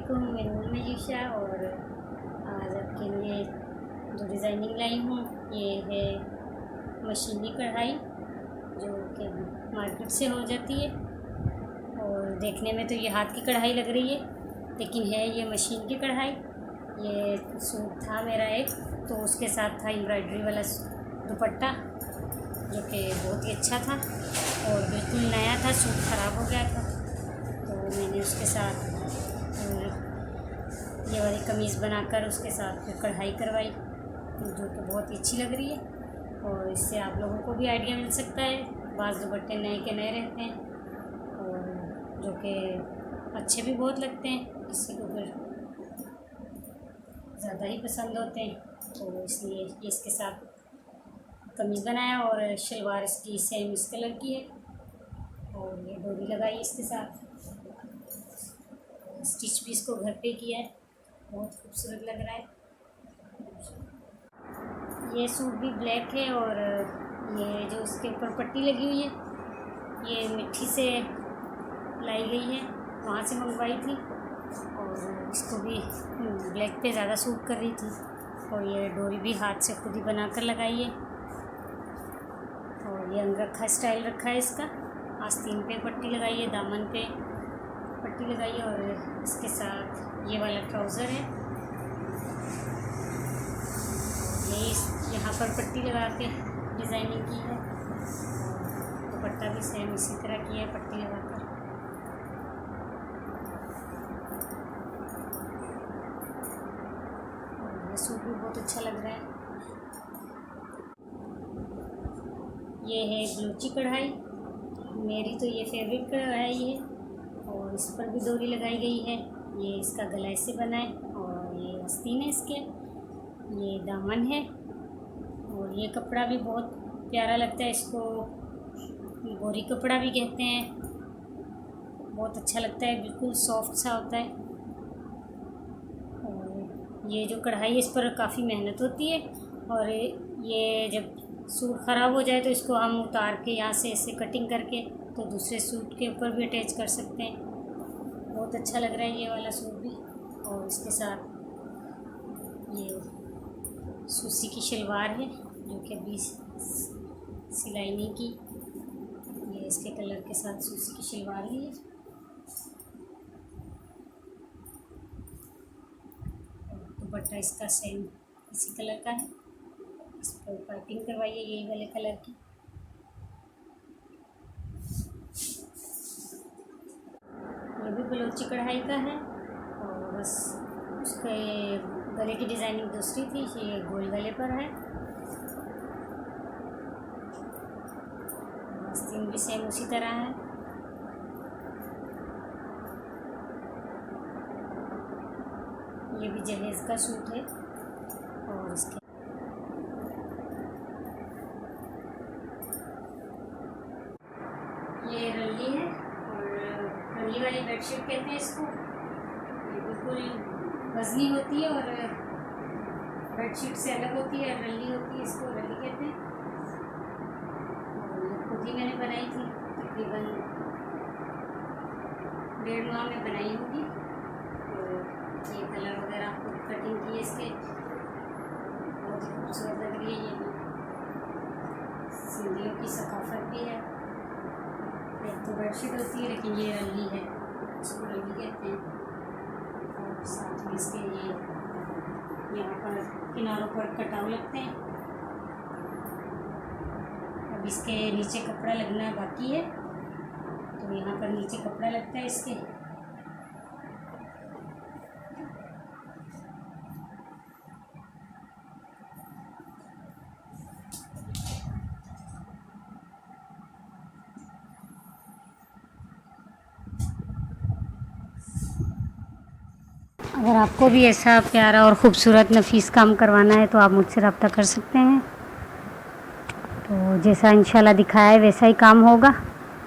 वालेकुम, मेरा नाम मनीषा और आज आपके लिए जो डिज़ाइनिंग लाई हूँ ये है मशीनी कढ़ाई जो कि मार्केट से हो जाती है। और देखने में तो ये हाथ की कढ़ाई लग रही है लेकिन है ये मशीन की कढ़ाई। ये सूट था मेरा एक, तो उसके साथ था एम्ब्रॉयडरी वाला दुपट्टा जो कि बहुत ही अच्छा था और बिल्कुल नया था। सूट ख़राब हो गया था तो मैंने उसके साथ ये वाली कमीज़ बनाकर उसके साथ फिर कढ़ाई करवाई जो कि बहुत ही अच्छी लग रही है। और इससे आप लोगों को भी आइडिया मिल सकता है। बाज़ दुपट्टे नए के नए रहते हैं और जो कि अच्छे भी बहुत लगते हैं, किसी को फिर ज़्यादा ही पसंद होते हैं, तो इसलिए इसके साथ कमीज़ बनाया। और शलवार इसकी सेम इस कलर की है और ये डोरी लगाई इसके साथ। स्टिच भी इसको घर पे किया है, बहुत खूबसूरत लग रहा है। ये सूट भी ब्लैक है और ये जो इसके ऊपर पट्टी लगी हुई है ये मिट्टी से लाई गई है, वहाँ से मंगवाई थी और इसको भी ब्लैक पे ज़्यादा सूट कर रही थी। और ये डोरी भी हाथ से खुद ही बनाकर लगाई है और ये अंगरखा स्टाइल रखा है इसका। आस्तीन पे पट्टी लगाई है, दामन पे पट्टी लगाई है और इसके साथ ये वाला ट्राउज़र है। ये यहाँ पर पट्टी लगा के डिज़ाइनिंग की है। दुपट्टा भी सेम इसी तरह की है, पट्टी लगाकर। और ये सूट भी बहुत अच्छा लग रहा है। ये है बलूची कढ़ाई, मेरी तो ये फेवरेट कढ़ाई है और इस पर भी डोरी लगाई गई है। ये इसका गला से बना है और ये आस्तीन है इसके, ये दामन है और ये कपड़ा भी बहुत प्यारा लगता है। इसको बोरी कपड़ा भी कहते हैं, बहुत अच्छा लगता है, बिल्कुल सॉफ्ट सा होता है। और ये जो कढ़ाई है इस पर काफ़ी मेहनत होती है और ये जब सूट ख़राब हो जाए तो इसको हम उतार के यहाँ से ऐसे कटिंग करके तो दूसरे सूट के ऊपर भी अटैच कर सकते हैं। बहुत अच्छा लग रहा है ये वाला सूट भी। और इसके साथ ये सूसी की शलवार है जो कि अभी सिलाई नहीं की। ये इसके कलर के साथ सूसी की शलवार है ये। दुपट्टा इसका सेम इसी कलर का है, इस पर पाइपिंग करवाई है यही वाले कलर की। ये भी बलोची कढ़ाई का है और बस उसके गले की डिज़ाइनिंग दूसरी थी, ये गोल गले पर है। आस्तीन भी सेम उसी तरह है। ये भी जहेज़ का सूट है और इसके ये रल्ली है और रल्ली वाली बेडशीट कहते हैं इसको। ये बिल्कुल वजनी होती है और बेडशीट से अलग होती है, रल्ली होती है, इसको रल्ली कहते हैं। और ये खुद ही मैंने बनाई थी, तकरीबन 1.5 माह में बनाई होगी। और ये कलर वगैरह खुद कटिंग की है इसके, बहुत ही खूबसूरत लग रही है। ये भी सिंधियों की सकाफत भी है। एक तो बेडशीट होती है लेकिन ये रल्ली है, इसको रल्ली कहते हैं। और साथ में इसके ये यहाँ पर किनारों पर कटाव लगते हैं। अब इसके नीचे कपड़ा लगना बाकी है तो यहाँ पर नीचे कपड़ा लगता है इसके। अगर आपको भी ऐसा प्यारा और ख़ूबसूरत नफीस काम करवाना है तो आप मुझसे रब्ता कर सकते हैं। तो जैसा इंशाल्लाह दिखाया है वैसा ही काम होगा,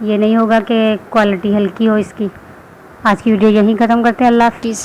ये नहीं होगा कि क्वालिटी हल्की हो इसकी। आज की वीडियो यहीं ख़त्म करते हैं। अल्लाह हाफ़िज़।